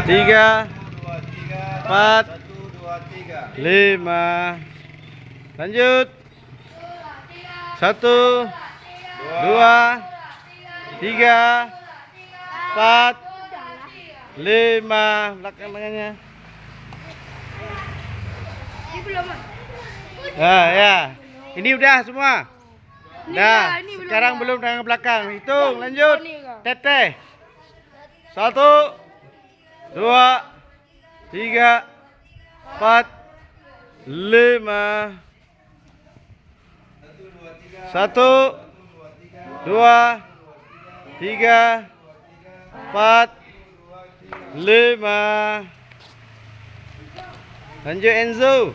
tiga, empat, lima. Lanjut. 1, 2, 3, 4, 5. Belakang tangannya. Nah, ya. Ini udah semua. Nah, sekarang belum tangan belakang. Hitung, lanjut. Teteh. 1, 2, 3, 4, 5. 1, 2, 3, 4, 5. Lanjut Enzo.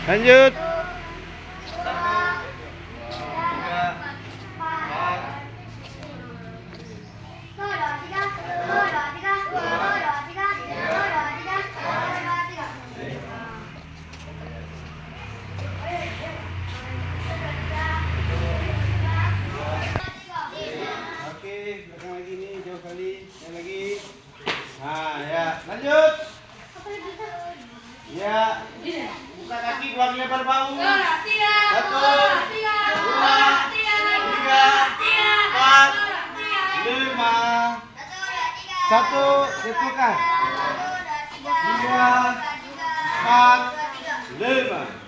Lanjut. Oke, belakang lagi nih, jauh kali. Yang lagi. Nah, ya, lanjut. Ya. Buka kaki, keluar lebar bahu. 1, 2, 3, 4, 5. 1, jatuhkan. 3, 4, 5.